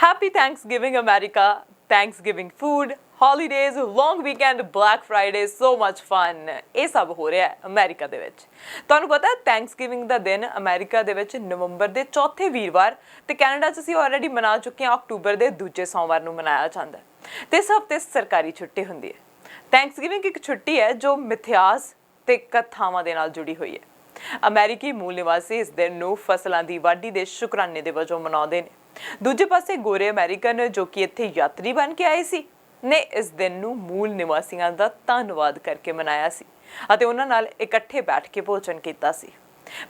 Happy Thanksgiving, America. Thanksgiving food, holidays, long weekend, Black Friday, so much fun. ਇਹ ਸਭ ਹੋ ਰਿਹਾ ਹੈ ਅਮਰੀਕਾ ਦੇ ਵਿੱਚ। ਤੁਹਾਨੂੰ ਪਤਾ ਹੈ ਥੈਂਕਸਗਿਵਿੰਗ ਦਾ ਦਿਨ ਅਮਰੀਕਾ ਦੇ ਵਿੱਚ ਨਵੰਬਰ ਦੇ ਚੌਥੇ ਵੀਰਵਾਰ ਤੇ ਕੈਨੇਡਾ 'ਚ ਅਸੀਂ ਆਲਰੇਡੀ ਮਨਾ ਚੁੱਕੇ ਹਾਂ ਅਕਤੂਬਰ ਦੇ ਦੂਜੇ ਸੋਮਵਾਰ ਨੂੰ ਮਨਾਇਆ ਜਾਂਦਾ ਹੈ ਤੇ ਇਸ ਹਫ਼ਤੇ ਸਰਕਾਰੀ ਛੁੱਟੀ ਹੁੰਦੀ ਹੈ। ਥੈਂਕਸਗਿਵਿੰਗ ਇੱਕ ਛੁੱਟੀ ਹੈ ਜੋ ਮਿਥਿਹਾਸ ਤੇ ਕਥਾਵਾਂ ਦੇ ਨਾਲ ਜੁੜੀ ਹੋਈ ਹੈ। ਅਮਰੀਕੀ ਮੂਲ ਨਿਵਾਸੀ ਇਸ ਦਿਨ ਨੂੰ ਫਸਲਾਂ ਦੀ ਵਾਢੀ ਦੇ ਸ਼ੁਕਰਾਨੇ ਦੇ ਵਜੋਂ ਮਨਾਉਂਦੇ ਨੇ। ਦੂਜੇ ਪਾਸੇ ਗੋਰੇ ਅਮਰੀਕਨ ਜੋ ਕਿ ਇੱਥੇ ਯਾਤਰੀ ਬਣ ਕੇ ਆਏ ਸੀ ਨੇ ਇਸ ਦਿਨ ਨੂੰ ਮੂਲ ਨਿਵਾਸੀਆਂ ਦਾ ਧੰਨਵਾਦ ਕਰਕੇ ਮਨਾਇਆ ਸੀ ਅਤੇ ਉਹਨਾਂ ਨਾਲ ਇਕੱਠੇ ਬੈਠ ਕੇ ਭੋਜਨ ਕੀਤਾ ਸੀ।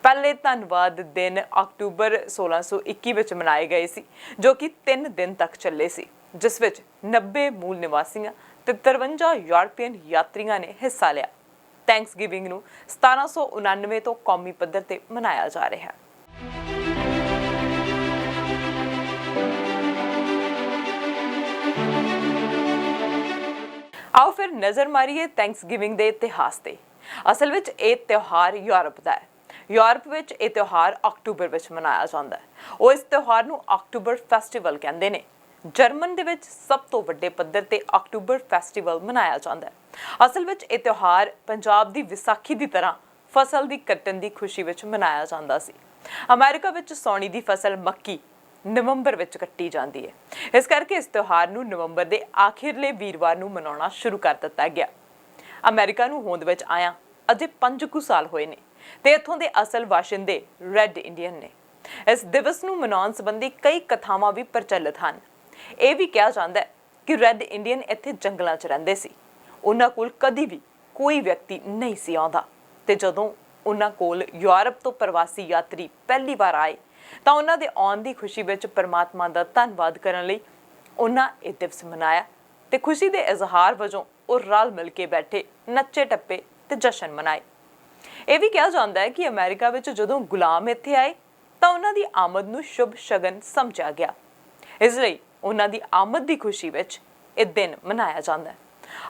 ਪਹਿਲੇ ਧੰਨਵਾਦ ਦਿਨ ਅਕਤੂਬਰ 1621 ਵਿੱਚ ਮਨਾਏ ਗਏ ਸੀ ਜੋ ਕਿ 3 ਦਿਨ ਤੱਕ ਚੱਲੇ ਸੀ, ਜਿਸ ਵਿੱਚ 90 ਮੂਲ ਨਿਵਾਸੀਆਂ ਤੇ 53 ਯੂਰਪੀਅਨ ਯਾਤਰੀਆਂ ਨੇ ਹਿੱਸਾ ਲਿਆ। ਥੈਂਕਸਗਿਵਿੰਗ ਨੂੰ 1799 ਤੋਂ ਕੌਮੀ ਪੱਧਰ ਤੇ ਮਨਾਇਆ ਜਾ ਰਿਹਾ ਹੈ। आओ फिर नज़र मारिए थैंक्सगिविंग दे इतिहास ते। असल विच ਇਹ ਤਿਉਹਾਰ यूरोप ਦਾ ਹੈ। यूरोप ਵਿੱਚ ਇਹ ਤਿਉਹਾਰ ਅਕਤੂਬਰ ਵਿੱਚ ਮਨਾਇਆ ਜਾਂਦਾ ਹੈ। ਉਹ ਇਸ ਤਿਉਹਾਰ ਨੂੰ ਅਕਤੂਬਰ ਫੈਸਟੀਵਲ ਕਹਿੰਦੇ ਨੇ। ਜਰਮਨ ਦੇ ਵਿੱਚ ਸਭ ਤੋਂ ਵੱਡੇ ਪੱਧਰ ਤੇ ਅਕਤੂਬਰ ਫੈਸਟੀਵਲ ਮਨਾਇਆ ਜਾਂਦਾ ਹੈ। ਅਸਲ ਵਿੱਚ ਇਹ ਤਿਉਹਾਰ ਪੰਜਾਬ ਦੀ ਵਿਸਾਖੀ ਦੀ ਤਰ੍ਹਾਂ ਫਸਲ ਦੀ ਕੱਟਣ ਦੀ ਖੁਸ਼ੀ ਵਿੱਚ ਮਨਾਇਆ ਜਾਂਦਾ ਸੀ। ਅਮਰੀਕਾ ਵਿੱਚ ਸੌਣੀ ਦੀ ਫਸਲ ਮੱਕੀ ਨਵੰਬਰ ਵਿੱਚ ਕੱਟੀ ਜਾਂਦੀ ਹੈ। ਇਸ ਕਰਕੇ ਇਸ ਤਿਉਹਾਰ ਨੂੰ ਨਵੰਬਰ ਦੇ ਆਖਿਰਲੇ ਵੀਰਵਾਰ ਨੂੰ ਮਨਾਉਣਾ ਸ਼ੁਰੂ ਕਰ ਦਿੱਤਾ ਗਿਆ। ਅਮਰੀਕਾ ਨੂੰ ਹੋਂਦ ਵਿੱਚ ਆਇਆ ਅਜੇ 5 ਕੁ ਸਾਲ ਹੋਏ ਨੇ ਤੇ ਇੱਥੋਂ ਦੇ ਅਸਲ ਵਾਸ਼ਿੰਦੇ ਰੈੱਡ ਇੰਡੀਅਨ ਨੇ। ਇਸ ਦਿਵਸ ਨੂੰ ਮਨਾਉਣ ਸੰਬੰਧੀ ਕਈ ਕਥਾਵਾਂ ਵੀ ਪ੍ਰਚਲਿਤ ਹਨ। ਇਹ ਵੀ ਕਿਹਾ ਜਾਂਦਾ ਹੈ ਕਿ ਰੈੱਡ ਇੰਡੀਅਨ ਇੱਥੇ ਜੰਗਲਾਂ 'ਚ ਰਹਿੰਦੇ ਸੀ। ਉਹਨਾਂ ਕੋਲ ਕਦੀ ਵੀ ਕੋਈ ਵਿਅਕਤੀ ਨਹੀਂ ਸੀ ਆਉਂਦਾ ਤੇ ਜਦੋਂ ਉਹਨਾਂ ਕੋਲ ਯੂਰਪ ਤੋਂ ਪ੍ਰਵਾਸੀ ਯਾਤਰੀ ਪਹਿਲੀ ਵਾਰ ਆਏ ਤਾਂ ਉਹਨਾਂ ਦੇ ਆਉਣ ਦੀ ਖੁਸ਼ੀ ਵਿੱਚ ਪਰਮਾਤਮਾ ਦਾ ਧੰਨਵਾਦ ਕਰਨ ਲਈ ਉਹਨਾਂ ਇਹ ਦਿਵਸ ਮਨਾਇਆ ਤੇ ਖੁਸ਼ੀ ਦੇ ਇਜ਼ਹਾਰ ਵਜੋਂ ਉਹ ਰਲ ਮਿਲ ਕੇ ਬੈਠੇ, ਨੱਚੇ ਟੱਪੇ ਤੇ ਜਸ਼ਨ ਮਨਾਏ। ਇਹ ਵੀ ਕਿਹਾ ਜਾਂਦਾ ਹੈ ਕਿ ਅਮਰੀਕਾ ਵਿੱਚ ਜਦੋਂ ਗੁਲਾਮ ਇੱਥੇ ਆਏ ਤਾਂ ਉਹਨਾਂ ਦੀ ਆਮਦ ਨੂੰ ਸ਼ੁਭ ਸ਼ਗਨ ਸਮਝਿਆ ਗਿਆ। ਇਸ ਲਈ ਉਹਨਾਂ ਦੀ ਆਮਦ ਦੀ ਖੁਸ਼ੀ ਵਿੱਚ ਇਹ ਦਿਨ ਮਨਾਇਆ ਜਾਂਦਾ ਹੈ।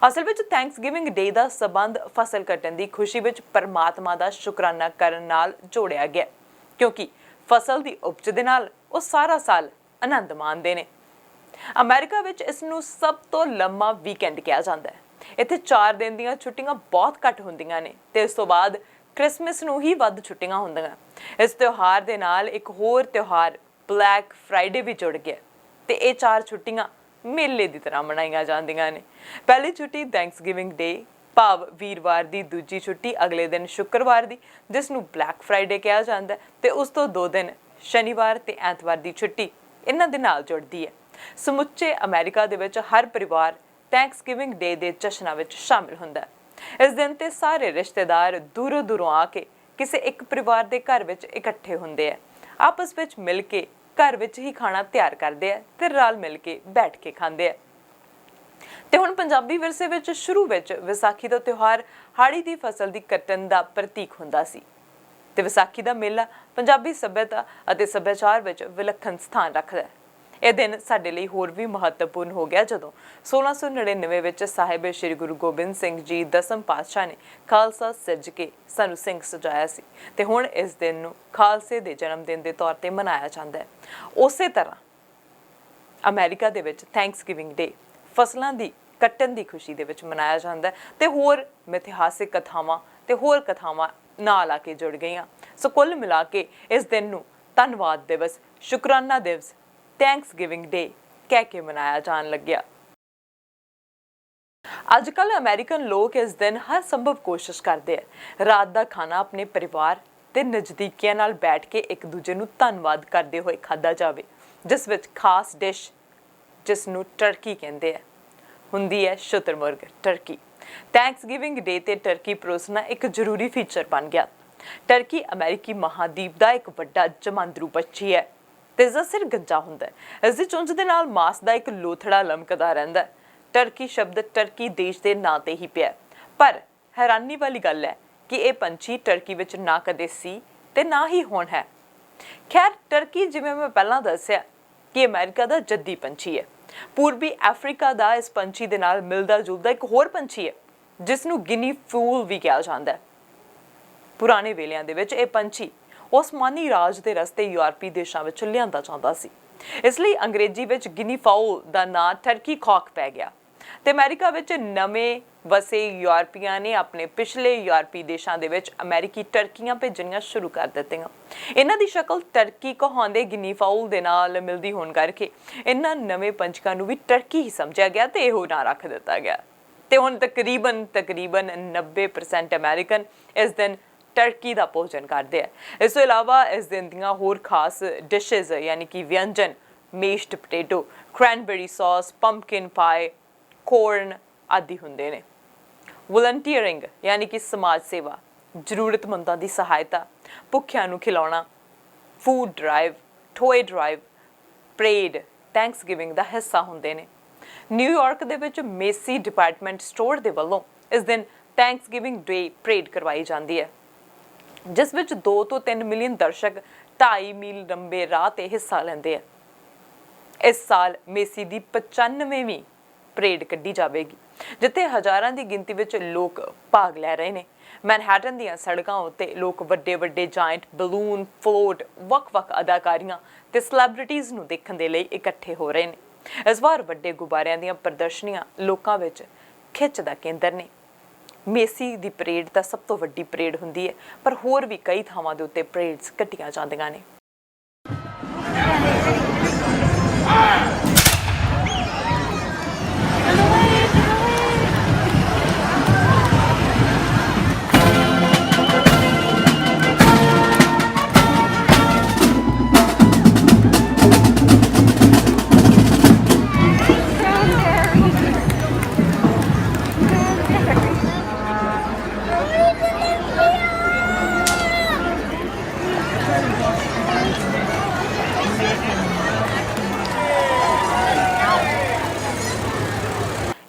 ਅਸਲ ਵਿੱਚ ਥੈਂਕਸਗਿਵਿੰਗ ਡੇ ਦਾ ਸਬੰਧ ਫਸਲ ਕੱਟਣ ਦੀ ਖੁਸ਼ੀ ਵਿੱਚ ਪਰਮਾਤਮਾ ਦਾ ਸ਼ੁਕਰਾਨਾ ਕਰਨ ਨਾਲ ਜੋੜਿਆ ਗਿਆ ਕਿਉਂਕਿ ਫਸਲ ਦੀ ਉਪਜ ਦੇ ਨਾਲ ਉਹ ਸਾਰਾ ਸਾਲ ਆਨੰਦ ਮਾਣਦੇ ਨੇ। ਅਮਰੀਕਾ ਵਿੱਚ ਇਸ ਨੂੰ ਸਭ ਤੋਂ ਲੰਮਾ ਵੀਕਐਂਡ ਕਿਹਾ ਜਾਂਦਾ ਹੈ। ਇੱਥੇ 4 ਦਿਨ ਦੀਆਂ ਛੁੱਟੀਆਂ ਬਹੁਤ ਘੱਟ ਹੁੰਦੀਆਂ ਨੇ ਤੇ ਇਸ ਤੋਂ ਬਾਅਦ ਕ੍ਰਿਸਮਸ ਨੂੰ ਹੀ ਵੱਧ ਛੁੱਟੀਆਂ ਹੁੰਦੀਆਂ। ਇਸ ਤਿਉਹਾਰ ਦੇ ਨਾਲ ਇੱਕ ਹੋਰ ਤਿਉਹਾਰ ਬਲੈਕ ਫਰਾਈਡੇ ਵੀ ਜੁੜ ਗਿਆ ਤੇ ਇਹ 4 ਛੁੱਟੀਆਂ ਮੇਲੇ ਦੀ ਤਰ੍ਹਾਂ ਮਨਾਈਆਂ ਜਾਂਦੀਆਂ ਨੇ। ਪਹਿਲੀ ਛੁੱਟੀ ਥੈਂਕਸਗਿਵਿੰਗ ਡੇ ਭਾਵ ਵੀਰਵਾਰ ਦੀ, ਦੂਜੀ ਛੁੱਟੀ ਅਗਲੇ ਦਿਨ ਸ਼ੁੱਕਰਵਾਰ ਦੀ ਜਿਸ ਨੂੰ ਬਲੈਕ ਫਰਾਈਡੇ ਕਿਹਾ ਜਾਂਦਾ ਤੇ ਉਸ ਤੋਂ 2 ਦਿਨ ਸ਼ਨੀਵਾਰ ਤੇ ਐਤਵਾਰ ਦੀ ਛੁੱਟੀ ਇਹਨਾਂ ਦੇ ਨਾਲ ਜੁੜਦੀ ਹੈ। ਸਮੁੱਚੇ ਅਮਰੀਕਾ ਦੇ ਵਿੱਚ ਹਰ ਪਰਿਵਾਰ ਥੈਂਕਸਗਿਵਿੰਗ ਡੇ ਦੇ ਜਸ਼ਨਾਂ ਵਿੱਚ ਸ਼ਾਮਿਲ ਹੁੰਦਾ ਹੈ। ਇਸ ਦਿਨ ਤੇ ਸਾਰੇ ਰਿਸ਼ਤੇਦਾਰ ਦੂਰੋਂ ਦੂਰੋਂ ਆ ਕੇ ਕਿਸੇ ਇੱਕ ਪਰਿਵਾਰ ਦੇ ਘਰ ਵਿੱਚ ਇਕੱਠੇ ਹੁੰਦੇ ਆ, ਆਪਸ ਵਿੱਚ ਮਿਲ ਕੇ ਘਰ ਵਿੱਚ ਹੀ ਖਾਣਾ ਤਿਆਰ ਕਰਦੇ ਆ ਤੇ ਰਲ ਮਿਲ ਕੇ ਬੈਠ ਕੇ ਖਾਂਦੇ ਆ। ਤੇ ਹੁਣ ਪੰਜਾਬੀ ਵਿਰਸੇ ਵਿੱਚ ਸ਼ੁਰੂ ਵਿੱਚ ਵਿਸਾਖੀ ਦਾ ਤਿਉਹਾਰ ਹਾੜੀ ਦੀ ਫਸਲ ਦੀ ਕੱਟਣ ਦਾ ਪ੍ਰਤੀਕ ਹੁੰਦਾ ਸੀ ਤੇ ਵਿਸਾਖੀ ਦਾ ਮੇਲਾ ਪੰਜਾਬੀ ਸੱਭਿਅਤਾ ਅਤੇ ਸੱਭਿਆਚਾਰ ਵਿੱਚ ਵਿਲੱਖਣ ਸਥਾਨ ਰੱਖਦਾ ਹੈ। ਇਹ ਦਿਨ ਸਾਡੇ ਲਈ ਹੋਰ ਵੀ ਮਹੱਤਵਪੂਰਨ ਹੋ ਗਿਆ ਜਦੋਂ 1699 ਵਿੱਚ ਸਾਹਿਬ ਸ੍ਰੀ ਗੁਰੂ ਗੋਬਿੰਦ ਸਿੰਘ ਜੀ 10ਵੇਂ ਪਾਤਸ਼ਾਹ ਨੇ ਖਾਲਸਾ ਸਿਰਜ ਕੇ ਸਾਨੂੰ ਸਿੰਘ ਸਜਾਇਆ ਸੀ ਤੇ ਹੁਣ ਇਸ ਦਿਨ ਨੂੰ ਖਾਲਸੇ ਦੇ ਜਨਮ ਦਿਨ ਦੇ ਤੌਰ ਤੇ ਮਨਾਇਆ ਜਾਂਦਾ ਹੈ। ਉਸੇ ਤਰ੍ਹਾਂ ਅਮਰੀਕਾ ਦੇ ਵਿੱਚ ਥੈਂਕਸਗਿਵਿੰਗ ਡੇ ਫਸਲਾਂ ਦੀ ਕੱਟਣ ਦੀ ਖੁਸ਼ੀ ਦੇ ਵਿੱਚ ਮਨਾਇਆ ਜਾਂਦਾ ਹੈ ਤੇ ਹੋਰ ਮਿਥਿਹਾਸਿਕ ਕਥਾਵਾਂ ਤੇ ਹੋਰ ਕਥਾਵਾਂ ਨਾਲ ਆ ਕੇ ਜੁੜ ਗਈਆਂ। ਸੋ ਕੁੱਲ ਮਿਲਾ ਕੇ ਇਸ ਦਿਨ ਨੂੰ ਧੰਨਵਾਦ ਦਿਵਸ, ਸ਼ੁਕਰਾਨਾ ਦਿਵਸ, ਥੈਂਕਸਗਿਵਿੰਗ ਡੇ ਕਹਿ ਕੇ ਮਨਾਇਆ ਜਾਣ ਲੱਗਿਆ। ਅੱਜ ਕੱਲ੍ਹ ਅਮਰੀਕਨ ਲੋਕ ਇਸ ਦਿਨ ਹਰ ਸੰਭਵ ਕੋਸ਼ਿਸ਼ ਕਰਦੇ ਆ ਰਾਤ ਦਾ ਖਾਣਾ ਆਪਣੇ ਪਰਿਵਾਰ ਤੇ ਨਜ਼ਦੀਕੀਆਂ ਨਾਲ ਬੈਠ ਕੇ ਇੱਕ ਦੂਜੇ ਨੂੰ ਧੰਨਵਾਦ ਕਰਦੇ ਹੋਏ ਖਾਧਾ ਜਾਵੇ, ਜਿਸ ਵਿੱਚ ਖਾਸ ਡਿਸ਼ ਜਿਸ ਨੂੰ ਟਰਕੀ ਕਹਿੰਦੇ ਆ ਹੁੰਦੀ ਹੈ ਸ਼ੁਤਰਮੁਰਗ ਟਰਕੀ। ਥੈਂਕਸਗਿਵਿੰਗ ਡੇ ਤੇ ਟਰਕੀ ਪਰੋਸਣਾ ਇੱਕ ਜ਼ਰੂਰੀ ਫੀਚਰ ਬਣ ਗਿਆ। ਟਰਕੀ ਅਮਰੀਕੀ ਮਹਾਦੀਪ ਦਾ ਇੱਕ ਵੱਡਾ ਜਮਾਂਦਰੂ ਪੰਛੀ ਹੈ ਤੇ ਇਸ ਦਾ ਸਿਰ ਗੱਜਾ ਹੁੰਦਾ ਹੈ। ਇਸ ਦੀ ਚੁੰਝ ਦੇ ਨਾਲ ਮਾਸ ਦਾ ਇੱਕ ਲੋਥੜਾ ਲਮਕਦਾ ਰਹਿੰਦਾ ਹੈ। ਟਰਕੀ ਸ਼ਬਦ ਟਰਕੀ ਦੇਸ਼ ਦੇ ਨਾਂ ਤੇ ਹੀ ਪਿਆ, ਪਰ ਹੈਰਾਨੀ ਵਾਲੀ ਗੱਲ ਹੈ ਕਿ ਇਹ ਪੰਛੀ ਟਰਕੀ ਵਿੱਚ ਨਾ ਕਦੇ ਸੀ ਤੇ ਨਾ ਹੀ ਹੁਣ ਹੈ। ਖੈਰ ਟਰਕੀ ਜਿਵੇਂ ਮੈਂ ਪਹਿਲਾਂ ਦੱਸਿਆ ਕਿ ਅਮਰੀਕਾ ਦਾ ਜੱਦੀ ਪੰਛੀ ਹੈ। ਪੂਰਬੀ ਅਫਰੀਕਾ ਦਾ ਇਸ ਪੰਛੀ ਦੇ ਨਾਲ ਮਿਲਦਾ ਜੁਲਦਾ ਇੱਕ ਹੋਰ ਪੰਛੀ ਹੈ ਜਿਸ ਨੂੰ ਗਿਨੀ ਫੂਲ ਵੀ ਕਿਹਾ ਜਾਂਦਾ ਹੈ। ਪੁਰਾਣੇ ਵੇਲਿਆਂ ਦੇ ਵਿੱਚ ਇਹ ਪੰਛੀ ਉਸਮਾਨੀ ਰਾਜ ਦੇ ਰਸਤੇ ਯੂਰਪੀ ਦੇਸ਼ਾਂ ਵਿੱਚ ਲਿਆਂਦਾ ਜਾਂਦਾ ਸੀ ਇਸ ਲਈ ਅੰਗਰੇਜ਼ੀ ਵਿੱਚ ਗਿਨੀ ਫਾਊਲ ਦਾ ਨਾਂ ਟਰਕੀ ਕੌਕ ਪੈ ਗਿਆ ਤੇ ਅਮਰੀਕਾ ਵਿੱਚ ਨਵੇਂ ਵਸੇ ਯੂਰਪੀਆਂ ਨੇ ਆਪਣੇ ਪਿਛਲੇ ਯੂਰਪੀ ਦੇਸ਼ਾਂ ਦੇ ਵਿੱਚ ਅਮਰੀਕੀ ਟਰਕੀਆਂ ਭੇਜਣੀਆਂ ਸ਼ੁਰੂ ਕਰ ਦਿੱਤੀਆਂ। ਇਹਨਾਂ ਦੀ ਸ਼ਕਲ ਟਰਕੀ ਕਹਾਉਂਦੇ ਗਿਨੀ ਫਾਊਲ ਦੇ ਨਾਲ ਮਿਲਦੀ ਹੋਣ ਕਰਕੇ ਇਹਨਾਂ ਨਵੇਂ ਪੰਛੀਆਂ ਨੂੰ ਵੀ ਟਰਕੀ ਹੀ ਸਮਝਿਆ ਗਿਆ ਤੇ ਇਹੋ ਨਾਂ ਰੱਖ ਦਿੱਤਾ ਗਿਆ। ਤੇ ਹੁਣ ਤਕਰੀਬਨ 90% ਅਮਰੀਕਨ ਇਸ ਦਿਨ ਟਰਕੀ ਦਾ ਭੋਜਨ ਕਰਦੇ ਆ। ਇਸ ਤੋਂ ਇਲਾਵਾ ਇਸ ਦਿਨ ਦੀਆਂ ਹੋਰ ਖਾਸ ਡਿਸ਼ਜ਼ ਯਾਨੀ ਕਿ ਵਿਅੰਜਨ mashed potato, cranberry sauce, pumpkin ਪਾਈ, ਕੋਰਨ ਆਦਿ ਹੁੰਦੇ ਨੇ। ਵਲੰਟੀਅਰਿੰਗ ਯਾਨੀ ਕਿ ਸਮਾਜ ਸੇਵਾ, ਜ਼ਰੂਰਤਮੰਦਾਂ ਦੀ ਸਹਾਇਤਾ, ਭੁੱਖਿਆਂ ਨੂੰ ਖਿਲਾਉਣਾ, ਫੂਡ ਡਰਾਈਵ, ਟੋਏ ਡਰਾਈਵ, ਪਰੇਡ ਥੈਂਕਸਗਿਵਿੰਗ ਦਾ ਹਿੱਸਾ ਹੁੰਦੇ ਨੇ। ਨਿਊਯਾਰਕ ਦੇ ਵਿੱਚ ਮੇਸੀ ਡਿਪਾਰਟਮੈਂਟ ਸਟੋਰ ਦੇ ਵੱਲੋਂ ਇਸ ਦਿਨ ਥੈਂਕਸਗਿਵਿੰਗ ਡੇ ਪਰੇਡ ਕਰਵਾਈ ਜਾਂਦੀ ਹੈ, ਜਿਸ ਵਿੱਚ 2 ਤੋਂ 3 ਮਿਲੀਅਨ ਦਰਸ਼ਕ 2.5 ਮੀਲ ਲੰਬੇ ਰਾਹ ਤੇ ਹਿੱਸਾ ਲੈਂਦੇ ਆ। ਇਸ ਸਾਲ ਮੇਸੀ ਦੀ 95ਵੀਂ ਪਰੇਡ ਕੱਢੀ ਜਾਵੇਗੀ, ਜਿੱਥੇ ਹਜ਼ਾਰਾਂ ਦੀ ਗਿਣਤੀ ਵਿੱਚ ਲੋਕ ਭਾਗ ਲੈ ਰਹੇ ਨੇ। ਮੈਨਹੈਟਨ ਦੀਆਂ ਸੜਕਾਂ ਉੱਤੇ ਲੋਕ ਵੱਡੇ ਜਾਇੰਟ ਬਲੂਨ, ਫਲੋਟ, ਵੱਖ-ਵੱਖ ਅਦਾਕਾਰੀਆਂ ਤੇ ਸੈਲੈਬ੍ਰਿਟੀਜ਼ ਨੂੰ ਦੇਖਣ ਦੇ ਲਈ ਇਕੱਠੇ ਹੋ ਰਹੇ ਨੇ। ਇਸ ਵਾਰ ਵੱਡੇ ਗੁਬਾਰਿਆਂ ਦੀਆਂ ਪ੍ਰਦਰਸ਼ਨੀਆਂ ਲੋਕਾਂ ਵਿੱਚ ਖਿੱਚ ਦਾ ਕੇਂਦਰ ਨੇ। ਮੇਸੀ ਦੀ ਪਰੇਡ ਤਾਂ ਸਭ ਤੋਂ ਵੱਡੀ ਪਰੇਡ ਹੁੰਦੀ ਹੈ, ਪਰ ਹੋਰ ਵੀ ਕਈ ਥਾਵਾਂ ਦੇ ਉੱਤੇ ਪਰੇਡਸ ਕੱਢੀਆਂ ਜਾਂਦੀਆਂ ਨੇ।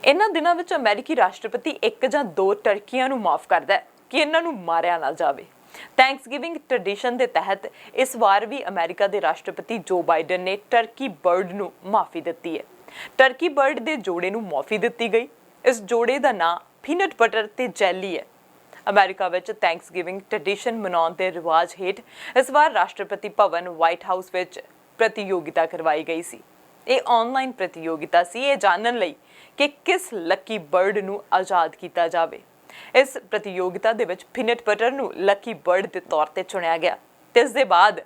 ਇਹਨਾਂ ਦਿਨਾਂ ਵਿੱਚ ਅਮਰੀਕੀ ਰਾਸ਼ਟਰਪਤੀ 1 ਜਾਂ 2 ਟਰਕੀਆਂ ਨੂੰ ਮਾਫ ਕਰਦਾ ਹੈ ਕਿ ਇਹਨਾਂ ਨੂੰ ਮਾਰਿਆ ਨਾ ਜਾਵੇ। ਥੈਂਕਸਗਿਵਿੰਗ ਟ੍ਰੈਡੀਸ਼ਨ ਦੇ ਤਹਿਤ ਇਸ ਵਾਰ ਵੀ ਅਮਰੀਕਾ ਦੇ ਰਾਸ਼ਟਰਪਤੀ ਜੋ ਬਾਈਡਨ ਨੇ ਟਰਕੀ ਬਰਡ ਨੂੰ ਮਾਫੀ ਦਿੱਤੀ ਹੈ। ਟਰਕੀ ਬਰਡ ਦੇ ਜੋੜੇ ਨੂੰ ਮਾਫੀ ਦਿੱਤੀ ਗਈ। ਇਸ ਜੋੜੇ ਦਾ ਨਾਂ ਪੀਨਟ ਬਟਰ ਤੇ ਜੈਲੀ ਹੈ। ਅਮਰੀਕਾ ਵਿੱਚ ਥੈਂਕਸਗਿਵਿੰਗ ਟ੍ਰੈਡੀਸ਼ਨ ਮਨਾਉਣ ਦੇ ਰਿਵਾਜ ਹੇਠ ਇਸ ਵਾਰ ਰਾਸ਼ਟਰਪਤੀ ਭਵਨ ਵਾਈਟ ਹਾਊਸ ਵਿੱਚ ਪ੍ਰਤੀਯੋਗਿਤਾ ਕਰਵਾਈ ਗਈ ਸੀ। ਇਹ ਆਨਲਾਈਨ ਪ੍ਰਤੀਯੋਗਿਤਾ ਸੀ, ਇਹ ਜਾਣਨ ਲਈ ਕਿ ਕਿਸ ਲੱਕੀ ਬਰਡ ਨੂੰ ਆਜ਼ਾਦ ਕੀਤਾ ਜਾਵੇ। ਇਸ ਪ੍ਰਤੀਯੋਗਿਤਾ ਦੇ ਵਿੱਚ ਪੀਨਟ ਬਟਰ ਨੂੰ ਲੱਕੀ ਬਰਡ ਦੇ ਤੌਰ ਤੇ ਚੁਣਿਆ ਗਿਆ ਤੇ ਇਸ ਦੇ ਬਾਅਦ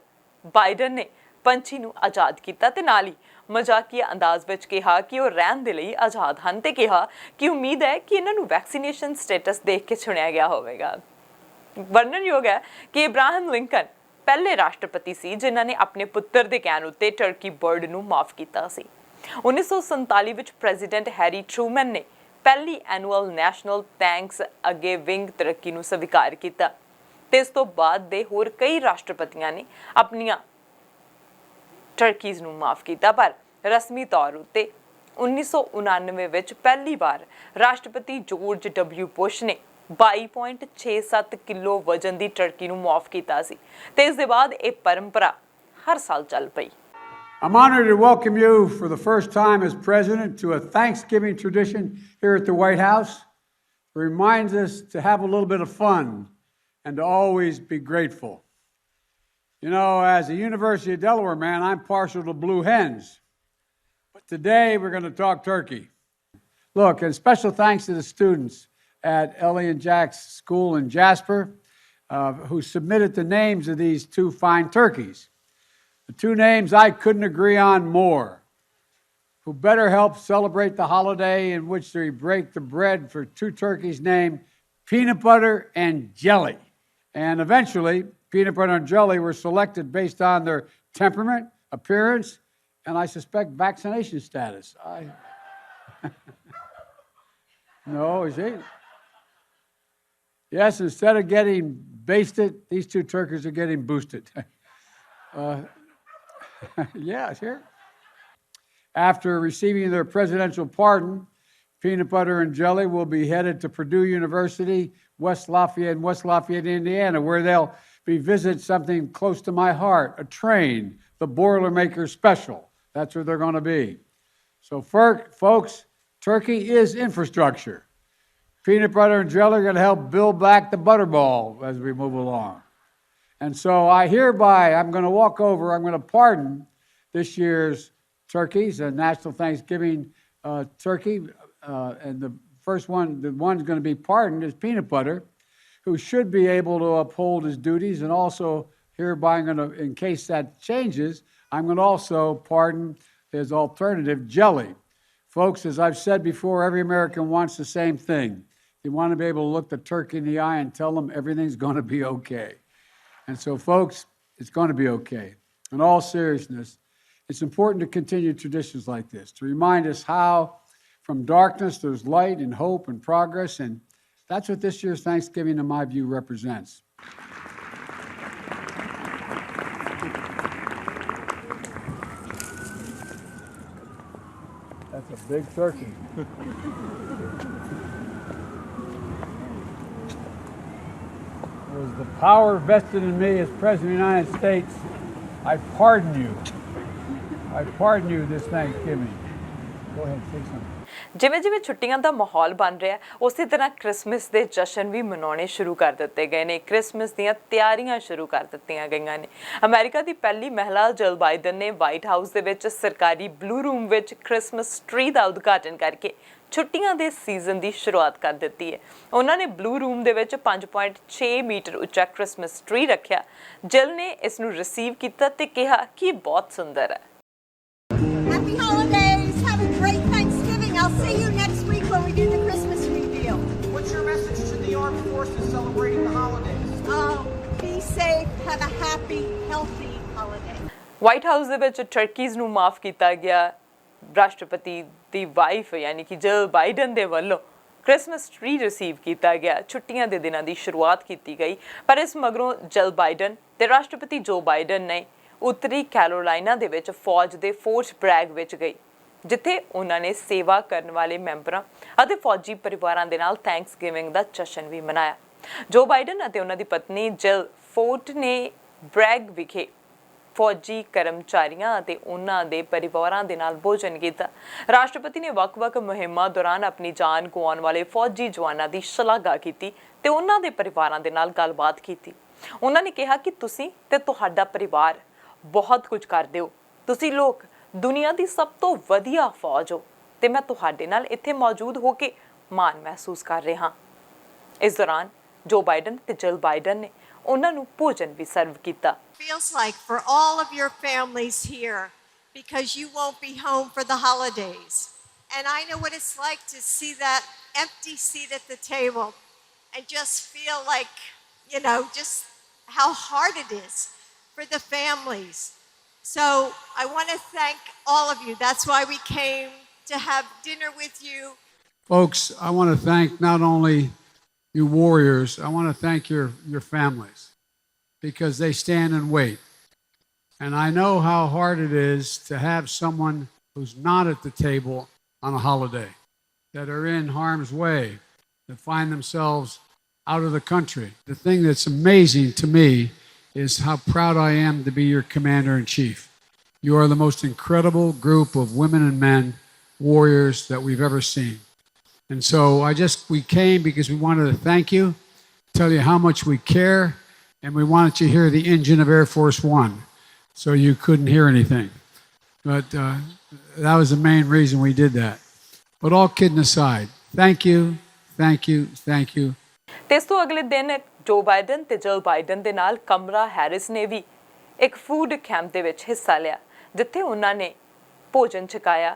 ਬਾਈਡਨ ਨੇ ਪੰਛੀ ਨੂੰ ਆਜ਼ਾਦ ਕੀਤਾ ਤੇ ਨਾਲ ਹੀ ਮਜ਼ਾਕੀਆ ਅੰਦਾਜ਼ ਵਿੱਚ ਕਿਹਾ ਕਿ ਉਹ ਰਹਿਣ ਦੇ ਲਈ ਆਜ਼ਾਦ ਹਨ ਤੇ ਕਿਹਾ ਕਿ ਉਮੀਦ ਹੈ ਕਿ ਇਹਨਾਂ ਨੂੰ ਵੈਕਸੀਨੇਸ਼ਨ ਸਟੇਟਸ ਦੇਖ ਕੇ ਚੁਣਿਆ ਗਿਆ ਹੋਵੇਗਾ। ਵਰਣਨਯੋਗ ਹੈ ਕਿ ਇਬਰਾਹਿਮ ਲਿੰਕਨ ਪਹਿਲੇ ਰਾਸ਼ਟਰਪਤੀ ਸੀ ਜਿਨ੍ਹਾਂ ਨੇ ਆਪਣੇ ਪੁੱਤਰ ਦੇ ਕਹਿਣ ਉੱਤੇ ਟਰਕੀ ਬਰਡ ਨੂੰ ਮਾਫ ਕੀਤਾ ਸੀ। 1947 ਵਿੱਚ ਪ੍ਰੈਜ਼ੀਡੈਂਟ ਹੈਰੀ ਟਰੂਮੈਨ ਨੇ ਪਹਿਲੀ ਐਨੂਅਲ ਨੈਸ਼ਨਲ ਥੈਂਕਸਗਿਵਿੰਗ ਤਰੱਕੀ ਨੂੰ ਸਵੀਕਾਰ ਕੀਤਾ ਤੇ ਇਸ ਤੋਂ ਬਾਅਦ ਦੇ ਹੋਰ ਕਈ ਰਾਸ਼ਟਰਪਤੀਆਂ ਨੇ ਆਪਣੀਆਂ ਟਰਕੀਜ਼ ਨੂੰ ਮਾਫ ਕੀਤਾ, ਪਰ ਰਸਮੀ ਤੌਰ ਉੱਤੇ 1999 ਵਿੱਚ ਪਹਿਲੀ ਵਾਰ ਰਾਸ਼ਟਰਪਤੀ ਜੋਰਜ ਡਬਲਿਊ ਬੁਸ਼ ਨੇ 22.67 ਕਿਲੋ ਵਜ਼ਨ ਦੀ ਟਰਕੀ ਨੂੰ ਮਾਫ ਕੀਤਾ ਸੀ ਤੇ ਇਸ ਦੇ ਬਾਅਦ ਇਹ ਪਰੰਪਰਾ ਹਰ ਸਾਲ ਚੱਲ ਪਈ। I'm honored to welcome you for the first time as president to a Thanksgiving tradition here at the White House. It reminds us to have a little bit of fun and to always be grateful. You know, as a University of Delaware man, I'm partial to blue hens. But today we're going to talk turkey. Look, and special thanks to the students at Ellie and Jack's school in Jasper who submitted the names of these 2 fine turkeys. The 2 names I couldn't agree on more. Who better help celebrate the holiday in which we break the bread for 2 turkeys named Peanut Butter and Jelly. And eventually, Peanut Butter and Jelly were selected based on their temperament, appearance, and I suspect vaccination status. No, is it? Yes, instead of getting basted, these 2 turkeys are getting boosted. Yeah, sure. After receiving their presidential pardon, Peanut Butter and Jelly will be headed to Purdue University, West Lafayette, Indiana, where they'll be visit something close to my heart, a train, the Boilermaker Special. That's where they're going to be. So, folks, turkey is infrastructure. Peanut Butter and Jelly are going to help build back the Butterball as we move along. And so I'm going to walk over, I'm going to pardon this year's turkeys, a National Thanksgiving turkey. And the first one, the one's going to be pardoned, is Peanut Butter, who should be able to uphold his duties. And also, hereby, I'm going to, in case that changes, I'm going to also pardon his alternative, Jelly. Folks, as I've said before, every American wants the same thing. You want to be able to look the turkey in the eye and tell them everything's going to be okay. And so, folks, it's going to be okay. In all seriousness, it's important to continue traditions like this, to remind us how from darkness there's light and hope and progress, and that's what this year's Thanksgiving, in my view, represents. That's a big turkey. With the power vested in me as President of the United States, I pardon you. I pardon you this Thanksgiving. Go ahead, say something. ਜਿਵੇਂ ਜਿਵੇਂ ਛੁੱਟੀਆਂ ਦਾ ਮਾਹੌਲ ਬਣ ਰਿਹਾ ਉਸੇ ਤਰ੍ਹਾਂ Christmas ਦੇ ਜਸ਼ਨ ਵੀ ਮਨਾਉਣੇ ਸ਼ੁਰੂ ਕਰ ਦਿੱਤੇ ਗਏ ਨੇ। ਕ੍ਰਿਸਮਸ ਦੀਆਂ ਤਿਆਰੀਆਂ ਸ਼ੁਰੂ ਕਰ ਦਿੱਤੀਆਂ ਗਈਆਂ ਨੇ। ਅਮਰੀਕਾ ਦੀ ਪਹਿਲੀ ਮਹਿਲਾ ਜਿਲ ਬਾਈਡਨ ਨੇ ਵਾਈਟ ਹਾਊਸ ਦੇ ਵਿੱਚ ਸਰਕਾਰੀ ਬਲੂ ਰੂਮ ਵਿੱਚ ਕ੍ਰਿਸਮਸ ਟਰੀ ਦਾ ਉਦਘਾਟਨ ਕਰਕੇ ਛੁੱਟੀਆਂ ਦੇ ਸੀਜ਼ਨ ਦੀ ਸ਼ੁਰੂਆਤ ਕਰ ਦਿੱਤੀ ਹੈ। ਉਹਨਾਂ ਨੇ ਬਲੂ ਰੂਮ ਦੇ ਵਿੱਚ 5.6 ਮੀਟਰ ਉੱਚਾ ਕ੍ਰਿਸਮਸ ਟਰੀ ਰੱਖਿਆ। ਜਿਲ ਨੇ ਇਸ ਨੂੰ ਰਿਸੀਵ ਕੀਤਾ ਤੇ ਕਿਹਾ ਕਿ ਇਹ ਬਹੁਤ ਸੁੰਦਰ ਹੈ। Happy holidays. Have a great Thanksgiving. I'll see you next week when we do the Christmas reveal. What's your message to the armed forces celebrating the holidays? Be safe. Have a happy, healthy holiday. White house ਦੇ ਵਿੱਚ ਟਰਕੀਜ਼ ਨੂੰ ਮਾਫ ਕੀਤਾ ਗਿਆ। ਰਾਸ਼ਟਰਪਤੀ ਦੀ wife ਯਾਨੀ ਕਿ ਜਿਲ Biden ਦੇ ਵੱਲੋਂ ਕ੍ਰਿਸਮਸ ਟਰੀ ਰਿਸੀਵ ਕੀਤਾ ਗਿਆ। ਛੁੱਟੀਆਂ ਦੇ ਦਿਨਾਂ ਦੀ ਸ਼ੁਰੂਆਤ ਕੀਤੀ ਗਈ, ਪਰ ਇਸ ਮਗਰੋਂ ਜਿਲ ਬਾਈਡਨ ਤੇ ਰਾਸ਼ਟਰਪਤੀ ਜੋ ਬਾਈਡਨ ਨੇ ਉੱਤਰੀ ਕੈਰੋਲਾਈਨਾ ਦੇ ਵਿੱਚ ਫੌਜ ਦੇ ਫੋਰਟ ਬ੍ਰੈਗ ਵਿੱਚ ਗਈ, ਜਿੱਥੇ ਉਹਨਾਂ ਨੇ ਸੇਵਾ ਕਰਨ ਵਾਲੇ ਮੈਂਬਰਾਂ ਅਤੇ ਫੌਜੀ ਪਰਿਵਾਰਾਂ ਦੇ ਨਾਲ ਥੈਂਕਸਗਿਵਿੰਗ ਦਾ ਜਸ਼ਨ ਵੀ ਮਨਾਇਆ। ਜੋ ਬਾਈਡਨ ਅਤੇ ਉਹਨਾਂ ਦੀ ਪਤਨੀ ਜਿਲ ਫੋਰਟ ਨੇ ਬ੍ਰੈਗ ਵਿਖੇ ਫੌਜੀ ਕਰਮਚਾਰੀਆਂ ਅਤੇ ਉਹਨਾਂ ਦੇ ਪਰਿਵਾਰਾਂ ਦੇ ਨਾਲ ਭੋਜਨ ਕੀਤਾ। ਰਾਸ਼ਟਰਪਤੀ ਨੇ ਵੱਖ-ਵੱਖ ਮੁਹਿੰਮਾਂ ਦੌਰਾਨ ਆਪਣੀ ਜਾਨ ਗਵਾਉਣ ਵਾਲੇ ਫੌਜੀ ਜਵਾਨਾਂ ਦੀ ਸ਼ਲਾਘਾ ਕੀਤੀ ਤੇ ਉਹਨਾਂ ਦੇ ਪਰਿਵਾਰਾਂ ਦੇ ਨਾਲ ਗੱਲਬਾਤ ਕੀਤੀ। ਉਹਨਾਂ ਨੇ ਕਿਹਾ ਕਿ ਤੁਸੀਂ ਤੇ ਤੁਹਾਡਾ ਪਰਿਵਾਰ ਬਹੁਤ ਕੁਝ ਕਰਦੇ ਹੋ। ਤੁਸੀਂ ਲੋਕ ਦੁਨੀਆ ਦੀ ਸਭ ਤੋਂ ਵਧੀਆ ਫੌਜ ਹੋ ਤੇ ਮੈਂ ਤੁਹਾਡੇ ਨਾਲ ਇੱਥੇ ਮੌਜੂਦ ਹੋ ਕੇ ਮਾਣ ਮਹਿਸੂਸ ਕਰ ਰਿਹਾ ਹਾਂ। ਇਸ ਦੌਰਾਨ ਜੋ ਬਾਈਡਨ ਤੇ ਜਿਲ ਬਾਈਡਨ ਨੇ ਉਹਨਾਂ ਨੂੰ ਭੋਜਨ ਵੀ ਸਰਵ ਕੀਤਾ। Feels like for all of your families here, because you won't be home for the holidays. And I know what it's like to see that empty seat at the table and just feel like, you know, just how hard it is for the families. So I want to thank all of you. That's why we came to have dinner with you. Folks, I want to thank not only you warriors, I want to thank your families, because they stand and wait. And I know how hard it is to have someone who's not at the table on a holiday, that are in harm's way, that find themselves out of the country. The thing that's amazing to me is how proud I am to be your commander-in-chief. You are the most incredible group of women and men, warriors, that we've ever seen. And so we came because we wanted to thank you, tell you how much we care, and we wanted to hear the engine of Air Force One, so you couldn't hear anything. But that was the main reason we did that. But all kidding aside, thank you, thank you, thank you. ਤੇ ਇਸ ਤੋਂ ਅਗਲੇ ਦਿਨ ਜੋ Biden ਤੇ ਜਿਲ Biden ਦੇ ਨਾਲ ਕਮਲਾ Harris ਨੇ ਵੀ ਇੱਕ ਫੂਡ ਕੈਂਪ ਦੇ ਵਿੱਚ ਹਿੱਸਾ ਲਿਆ, ਜਿੱਥੇ ਉਹਨਾਂ ਨੇ ਭੋਜਨ ਛਕਾਇਆ,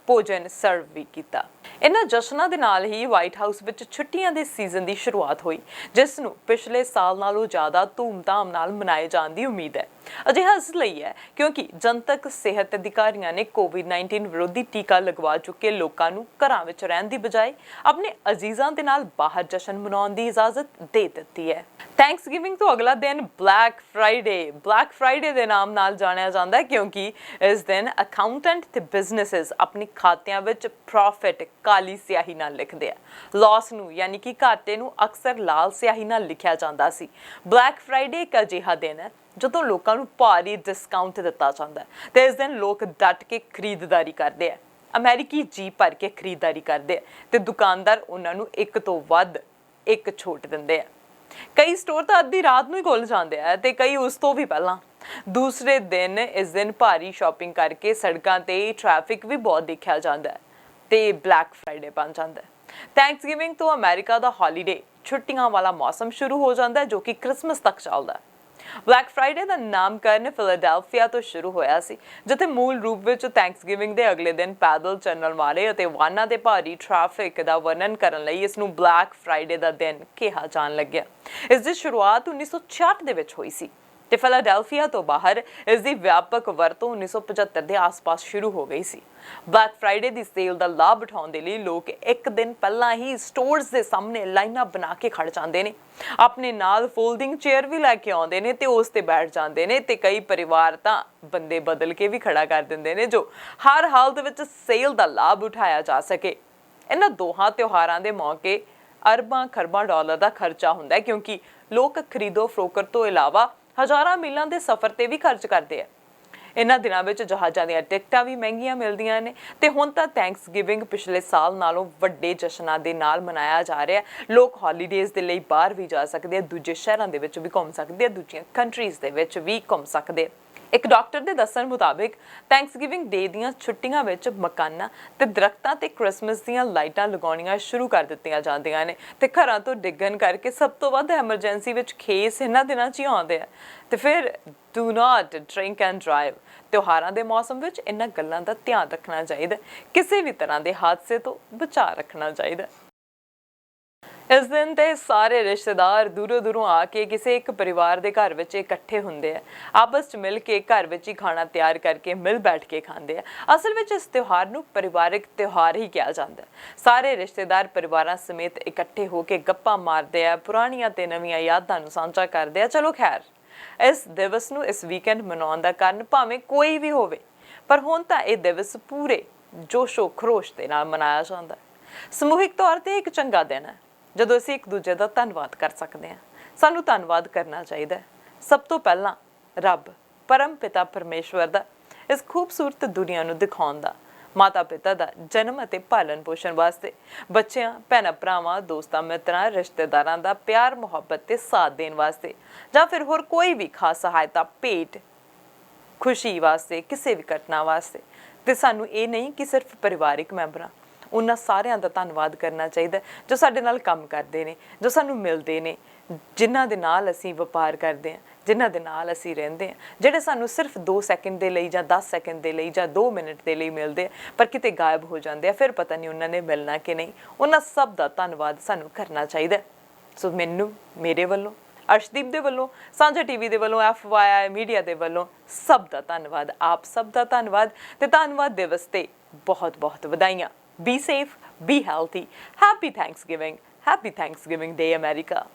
ਭੋਜਨ ਸਰਵ ਵੀ ਕੀਤਾ। ਇਹਨਾਂ ਜਸ਼ਨਾਂ ਦੇ ਨਾਲ ਹੀ ਵਾਈਟ ਹਾਊਸ ਵਿੱਚ ਛੁੱਟੀਆਂ ਦੇ ਸੀਜ਼ਨ ਦੀ ਸ਼ੁਰੂਆਤ ਹੋਈ, ਜਿਸ ਨੂੰ ਪਿਛਲੇ ਸਾਲ ਨਾਲੋਂ ਜ਼ਿਆਦਾ ਧੂਮਧਾਮ ਨਾਲ ਮਨਾਏ ਜਾਣ ਦੀ ਉਮੀਦ ਹੈ। ਅਜਿਹਾ ਇਸ ਲਈ ਹੈ ਕਿਉਂਕਿ ਜਨਤਕ ਸਿਹਤ ਅਧਿਕਾਰੀਆਂ ਨੇ ਕੋਵਿਡ-19 ਵਿਰੋਧੀ ਟੀਕਾ ਲਗਵਾ ਚੁੱਕੇ ਲੋਕਾਂ ਨੂੰ ਘਰਾਂ ਵਿੱਚ ਰਹਿਣ ਦੀ ਬਜਾਏ ਆਪਣੇ ਅਜ਼ੀਜ਼ਾਂ ਦੇ ਨਾਲ ਬਾਹਰ ਜਸ਼ਨ ਮਨਾਉਣ ਦੀ ਇਜਾਜ਼ਤ ਦੇ ਦਿੱਤੀ ਹੈ। ਥੈਂਕਸਗਿਵਿੰਗ ਤੋਂ ਅਗਲਾ ਦਿਨ ਬਲੈਕ ਫਰਾਈਡੇ ਦੇ ਨਾਮ ਨਾਲ ਜਾਣਿਆ ਜਾਂਦਾ ਹੈ, ਕਿਉਂਕਿ ਇਸ ਦਿਨ ਅਕਾਊਂਟੈਂਟ ਤੇ ਬਿਜ਼ਨੈਸਸ ਆਪਣੇ ਖਾਤਿਆਂ ਵਿੱਚ ਪ੍ਰੋਫਿਟ ਕਾਲੀ ਸਿਆਹੀ ਨਾਲ ਲਿਖਦੇ ਆ। ਲਾਸ ਨੂੰ ਯਾਨੀ ਕਿ ਘਾਟੇ ਨੂੰ ਅਕਸਰ ਲਾਲ ਸਿਆਹੀ ਨਾਲ ਲਿਖਿਆ ਜਾਂਦਾ ਸੀ। ਬਲੈਕ ਫਰਾਈਡੇ ਇੱਕ ਅਜਿਹਾ ਦਿਨ ਹੈ ਜਦੋਂ ਲੋਕਾਂ ਨੂੰ ਭਾਰੀ ਡਿਸਕਾਊਂਟ ਦਿੱਤਾ ਜਾਂਦਾ ਹੈ ਤੇ ਇਸ ਦਿਨ ਲੋਕ ਡਟ ਕੇ ਖਰੀਦਦਾਰੀ ਕਰਦੇ ਆ। ਅਮਰੀਕੀ ਜੀ ਭਰ ਕੇ ਖਰੀਦਦਾਰੀ ਕਰਦੇ ਆ ਤੇ ਦੁਕਾਨਦਾਰ ਉਹਨਾਂ ਨੂੰ ਇੱਕ ਤੋਂ ਵੱਧ ਇੱਕ ਛੋਟ ਦਿੰਦੇ ਆ। ਕਈ ਸਟੋਰ ਤਾਂ ਅੱਧੀ ਰਾਤ ਨੂੰ ਹੀ ਖੁੱਲ੍ਹ ਜਾਂਦੇ ਆ ਤੇ ਕਈ ਉਸ ਤੋਂ ਵੀ ਪਹਿਲਾਂ। दूसरे दिन इस दिन भारी शॉपिंग करके सड़कों ते ट्रैफिक भी बहुत देखा जाता है ते ब्लैक फ्राइडे बन जाता है। थैंक्सगिविंग तो अमेरिका का हॉलीडे छुट्टियां वाला मौसम शुरू हो जाता है जो कि क्रिसमस तक चलता है। ब्लैक फ्राइडे का नामकरण फिलाडेल्फिया तो शुरू होया सी, जिथे मूल रूप में थैंक्सगिविंग के अगले दिन पैदल चलने वाले और वाहनों के भारी ट्रैफिक का वर्णन करने लई इसनूं ब्लैक फ्राइडे का दिन कहा जान लग्या। इसकी शुरुआत 1966 दे विच हुई सी ते फिलाडेल्फिया तो बाहर इसकी व्यापक वरतों 1975 के आस-पास शुरू हो गई सी। ब्लैक फ्राइडे की सेल का लाभ उठाने के लिए लोग एक दिन पहला ही स्टोर्स के सामने लाइनां बना के खड़ जाते हैं, अपने नाल फोल्डिंग चेयर भी लैके आते हैं तो उस ते बैठ जाते हैं ते कई परिवार तो बंदे बदल के भी खड़ा कर देंगे ने जो हर हालत में सेल का लाभ उठाया जा सके। इन्हां दोहां त्योहारां दे मौके अरबां खरबां डॉलर का खर्चा हुंदा है क्योंकि लोग खरीदो फरोख्त तो इलावा हज़ारां मीलों के सफ़र ते भी खर्च करते हैं। इन्हां दिनां विच जहाज़ां दीयां टिकटां भी महंगियां मिलदियां ने ते हुण तां थैंक्सगिविंग पिछले साल नालों वड्डे जश्नां दे नाल मनाया जा रहा है। लोग हॉलीडेज़ दे लई बाहर भी जा सकदे, दूजे शहरां दे विच भी घुम सकदे, दूजियां कंट्रीज़ दे विच भी घुम सकदे। एक डॉक्टर के दस्सण मुताबिक थैंक्सगिविंग डे दीयां छुट्टियां विच मकानां ते दरख्तां ते क्रिसमस दीयां लाइटां लगाउणियां शुरू कर दित्तियां जांदियां ने ते घरां तो डिग्गण करके सब तो वध एमरजेंसी विच केस इन्हां दिनां 'च ही आउंदे आ ते फिर do not drink and drive. त्योहारां दे मौसम विच इन्हां गल्लां दा ध्यान रखना चाहिए, किसी भी तरह के हादसे तो बचा रखना चाहिए। इस दिन ते सारे रिश्तेदार दूरों दूरों आके किसी एक परिवार के घर में इकट्ठे होंगे है, आपस च मिल के घर में ही खाना तैयार करके मिल बैठ के खाते हैं। असल में इस त्यौहार नूं परिवारिक त्यौहार ही कहा जाता है। सारे रिश्तेदार परिवारां समेत इकट्ठे होकर गप्पां मारते हैं, पुरानियां ते नवीआं यादां नूं सांझा करते हैं। चलो खैर, इस दिवस नूं इस वीकेंड मनाउण दा कारण भावें कोई भी होवे, पर हुण तां इह दिवस पूरे जोशो खरोश दे नाल मनाया जाता है। समूहिक तौर पर एक चंगा दिन है ਜਦੋਂ ਅਸੀਂ ਇੱਕ ਦੂਜੇ ਦਾ ਧੰਨਵਾਦ ਕਰ ਸਕਦੇ ਹਾਂ। ਸਾਨੂੰ ਧੰਨਵਾਦ ਕਰਨਾ ਚਾਹੀਦਾ ਹੈ ਸਭ ਤੋਂ ਪਹਿਲਾਂ ਰੱਬ ਪਰਮ ਪਿਤਾ ਪਰਮੇਸ਼ਵਰ ਦਾ ਇਸ ਖੂਬਸੂਰਤ ਦੁਨੀਆ ਨੂੰ ਦਿਖਾਉਣ ਦਾ, ਮਾਤਾ ਪਿਤਾ ਦਾ ਜਨਮ ਅਤੇ ਪਾਲਣ ਪੋਸ਼ਣ ਵਾਸਤੇ, ਬੱਚਿਆਂ ਭੈਣਾਂ ਭਰਾਵਾਂ ਦੋਸਤਾਂ ਮਿੱਤਰਾਂ ਰਿਸ਼ਤੇਦਾਰਾਂ ਦਾ ਪਿਆਰ ਮੁਹੱਬਤ ਤੇ ਸਾਥ ਦੇਣ ਵਾਸਤੇ ਜਾਂ ਫਿਰ ਹੋਰ ਕੋਈ ਵੀ ਖਾਸ ਸਹਾਇਤਾ ਭੇਟ खुशी वास्ते किसी भी घटना वास्ते। तो सानू ये नहीं कि सिर्फ परिवारिक मैंबरां उन्हां सारियां दा धन्नवाद करना चाहिए जो साडे नाल काम करते हैं, जो सानू मिलते हैं, जिन्हां दे नाल असीं वपार करते हैं, जिन्हां दे नाल असीं रहिंदे हैं, जिहड़े सानू सिर्फ 2 सैकेंड दे लई जां 10 सैकेंड दे लई जां 2 मिनट दे लई मिलते हैं पर किते गायब हो जाते हैं, फिर पता नहीं उन्होंने मिलना कि नहीं। उन्हां सब दा धन्नवाद सानू करना चाहिए। सो मैनू मेरे वल्लों, अर्शदीप दे वल्लों, सांझा टीवी दे वल्लों, FYI मीडिया दे वल्लों सब दा धन्नवाद, आप सब दा धन्नवाद ते धन्नवाद दिवस ते बहुत बहुत वधाइयां। Be safe, be healthy, happy Thanksgiving Day America.